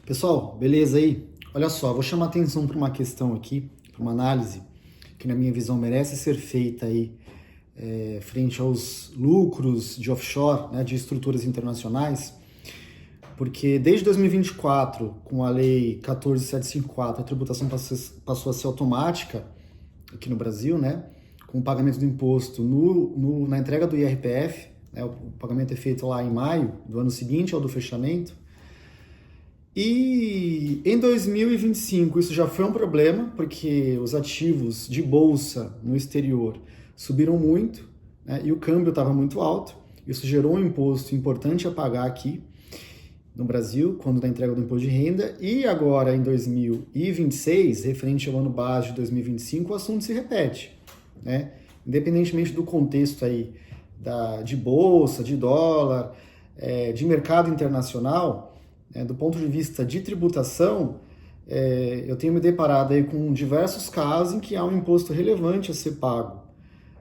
Pessoal, beleza aí? Olha só, vou chamar atenção para uma questão aqui, para uma análise que, na minha visão, merece ser feita aí frente aos lucros de offshore, né, de estruturas internacionais, porque desde 2024, com a Lei 14.754, a tributação passou a ser automática aqui no Brasil, né, com o pagamento do imposto na entrega do IRPF, né, o pagamento é feito lá em maio do ano seguinte ao do fechamento. E em 2025 isso já foi um problema, porque os ativos de bolsa no exterior subiram muito, né, e o câmbio estava muito alto. Isso gerou um imposto importante a pagar aqui no Brasil, quando da entrega do imposto de renda. E agora, em 2026, referente ao ano base de 2025, o assunto se repete, né? Independentemente do contexto aí de bolsa, de dólar, de mercado internacional, do ponto de vista de tributação, eu tenho me deparado aí com diversos casos em que há um imposto relevante a ser pago.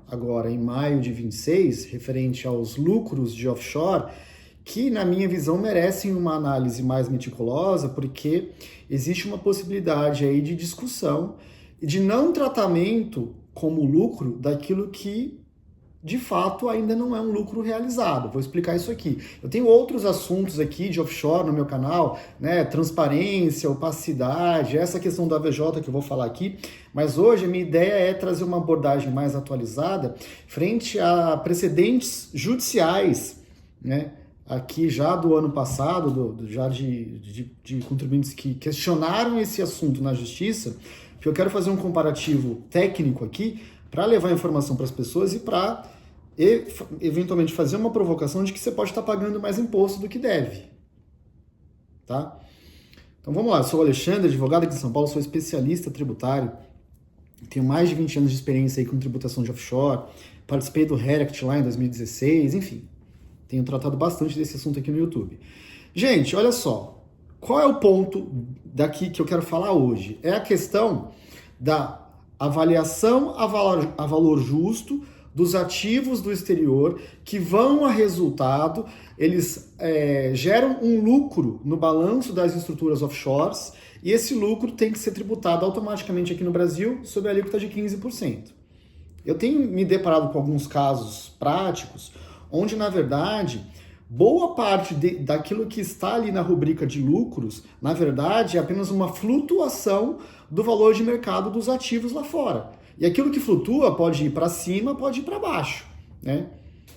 Agora, em maio de 26, referente aos lucros de offshore, que, na minha visão, merecem uma análise mais meticulosa, porque existe uma possibilidade aí de discussão e de não tratamento como lucro daquilo que de fato ainda não é um lucro realizado. Vou explicar isso aqui. Eu tenho outros assuntos aqui de offshore no meu canal, né? Transparência, opacidade, essa questão do AVJ que eu vou falar aqui, mas hoje a minha ideia é trazer uma abordagem mais atualizada frente a precedentes judiciais, né? Aqui já do ano passado, já de contribuintes que questionaram esse assunto na justiça, que eu quero fazer um comparativo técnico aqui para levar informação para as pessoas e para eventualmente fazer uma provocação de que você pode estar pagando mais imposto do que deve, tá? Então vamos lá, eu sou o Alexandre, advogado aqui de São Paulo, sou especialista tributário, tenho mais de 20 anos de experiência aí com tributação de offshore, participei do HERACT lá em 2016, enfim, tenho tratado bastante desse assunto aqui no YouTube. Gente, olha só, qual é o ponto daqui que eu quero falar hoje? É a questão da avaliação a valor justo dos ativos do exterior que vão a resultado, eles geram um lucro no balanço das estruturas offshores e esse lucro tem que ser tributado automaticamente aqui no Brasil sob a alíquota de 15%. Eu tenho me deparado com alguns casos práticos onde, na verdade, boa parte daquilo que está ali na rubrica de lucros, na verdade, é apenas uma flutuação do valor de mercado dos ativos lá fora. E aquilo que flutua pode ir para cima, pode ir para baixo, né?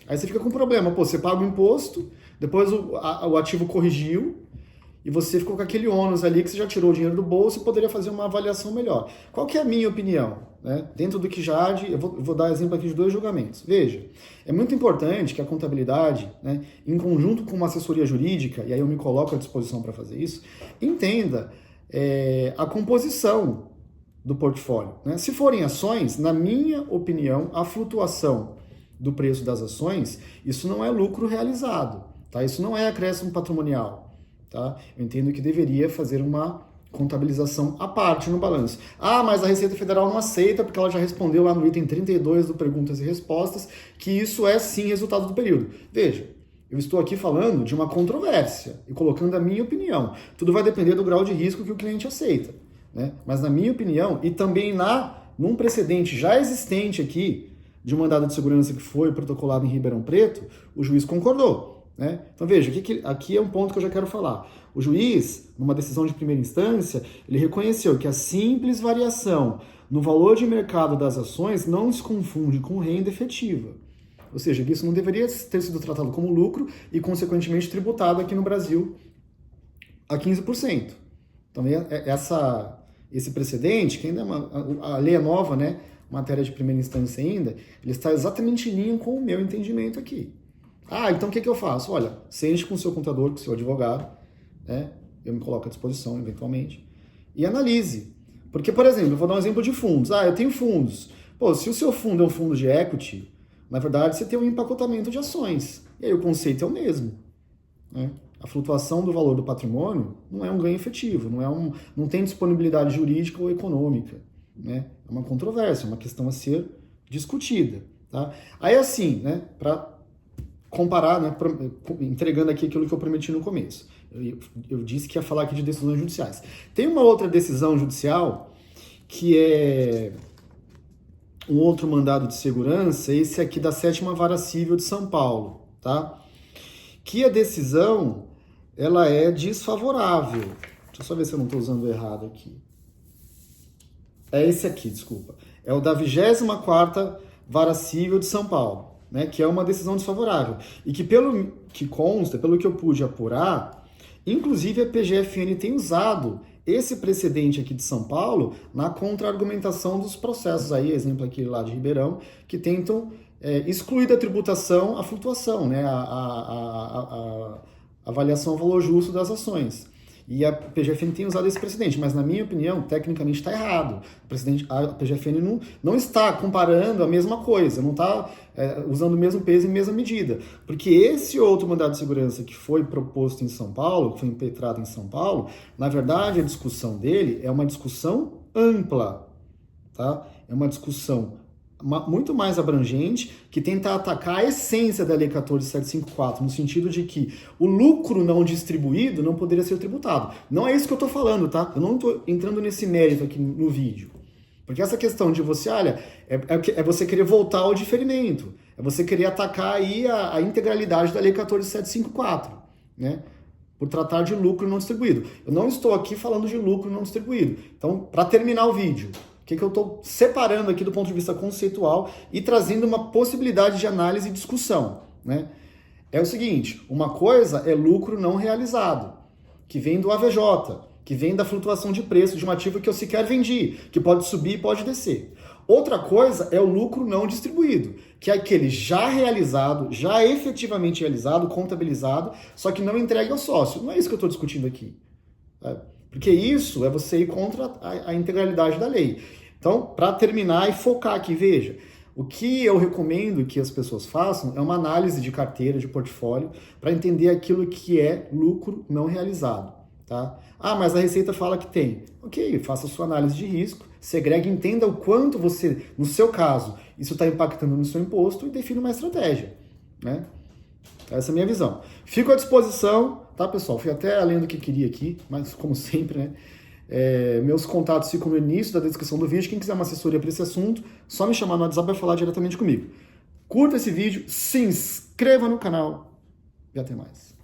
Aí você fica com um problema, pô, você paga o imposto, depois o ativo corrigiu, e você ficou com aquele ônus ali que você já tirou o dinheiro do bolso e poderia fazer uma avaliação melhor. Qual que é a minha opinião? Né? Dentro do que eu vou dar exemplo aqui de 2 julgamentos. Veja, é muito importante que a contabilidade, né, em conjunto com uma assessoria jurídica, e aí eu me coloco à disposição para fazer isso, entenda a composição do portfólio. Né? Se forem ações, na minha opinião, a flutuação do preço das ações, isso não é lucro realizado, tá? Isso não é acréscimo patrimonial. Tá? Eu entendo que deveria fazer uma contabilização à parte no balanço. Ah, mas a Receita Federal não aceita, porque ela já respondeu lá no item 32 do Perguntas e Respostas, que isso é sim resultado do período. Veja, eu estou aqui falando de uma controvérsia e colocando a minha opinião. Tudo vai depender do grau de risco que o cliente aceita. Né? Mas na minha opinião, e também num precedente já existente aqui, de um mandado de segurança que foi protocolado em Ribeirão Preto, o juiz concordou. Né? Então veja, aqui é um ponto que eu já quero falar. O juiz, numa decisão de primeira instância, ele reconheceu que a simples variação no valor de mercado das ações não se confunde com renda efetiva. Ou seja, que isso não deveria ter sido tratado como lucro e, consequentemente, tributado aqui no Brasil a 15%. Então, esse precedente, que ainda a lei é nova, né? Matéria de primeira instância ainda, ele está exatamente em linha com o meu entendimento aqui. Ah, então o que eu faço? Olha, sente com o seu contador, com o seu advogado, né? Eu me coloco à disposição, eventualmente, e analise. Porque, por exemplo, eu vou dar um exemplo de fundos. Ah, eu tenho fundos. Pô, se o seu fundo é um fundo de equity, na verdade você tem um empacotamento de ações. E aí o conceito é o mesmo. Né? A flutuação do valor do patrimônio não é um ganho efetivo, não tem disponibilidade jurídica ou econômica. Né? É uma controvérsia, é uma questão a ser discutida. Tá? Aí assim, né, para comparar, né, entregando aqui aquilo que eu prometi no começo. Eu disse que ia falar aqui de decisões judiciais. Tem uma outra decisão judicial que é um outro mandado de segurança, esse aqui da 7ª Vara Civil de São Paulo, tá? Que a decisão, ela é desfavorável. Deixa eu só ver se eu não estou usando errado aqui. É esse aqui, desculpa. É o da 24ª Vara Civil de São Paulo, né? Que é uma decisão desfavorável. E que, pelo que consta, pelo que eu pude apurar, inclusive a PGFN tem usado esse precedente aqui de São Paulo na contra-argumentação dos processos aí, exemplo aqui lá de Ribeirão, que tentam excluir da tributação a flutuação, né, a avaliação ao valor justo das ações. E a PGFN tem usado esse precedente, mas na minha opinião, tecnicamente está errado. A PGFN não está comparando a mesma coisa, não está usando o mesmo peso e mesma medida. Porque esse outro mandado de segurança que foi proposto em São Paulo, que foi impetrado em São Paulo, na verdade a discussão dele é uma discussão ampla, tá? É uma discussão muito mais abrangente, que tenta atacar a essência da Lei 14.754, no sentido de que o lucro não distribuído não poderia ser tributado. Não é isso que eu estou falando, tá? Eu não estou entrando nesse mérito aqui no vídeo. Porque essa questão de você, olha, é você querer voltar ao diferimento, é você querer atacar aí a integralidade da Lei 14.754, né? Por tratar de lucro não distribuído. Eu não estou aqui falando de lucro não distribuído. Então, para terminar o vídeo, o que eu estou separando aqui do ponto de vista conceitual e trazendo uma possibilidade de análise e discussão, né? É o seguinte, uma coisa é lucro não realizado, que vem do AVJ, que vem da flutuação de preço de um ativo que eu sequer vendi, que pode subir e pode descer. Outra coisa é o lucro não distribuído, que é aquele já realizado, já efetivamente realizado, contabilizado, só que não entregue ao sócio. Não é isso que eu estou discutindo aqui. Porque isso é você ir contra a integralidade da lei. Então, para terminar e focar aqui, veja, o que eu recomendo que as pessoas façam é uma análise de carteira, de portfólio, para entender aquilo que é lucro não realizado. Tá? Ah, mas a Receita fala que tem. Ok, faça a sua análise de risco, segregue, entenda o quanto você, no seu caso, isso está impactando no seu imposto e defina uma estratégia, né? Essa é a minha visão. Fico à disposição, tá, pessoal? Fui até além do que queria aqui, mas como sempre, né? Meus contatos ficam no início da descrição do vídeo. Quem quiser uma assessoria para esse assunto, só me chamar no WhatsApp e falar diretamente comigo. Curta esse vídeo, se inscreva no canal e até mais.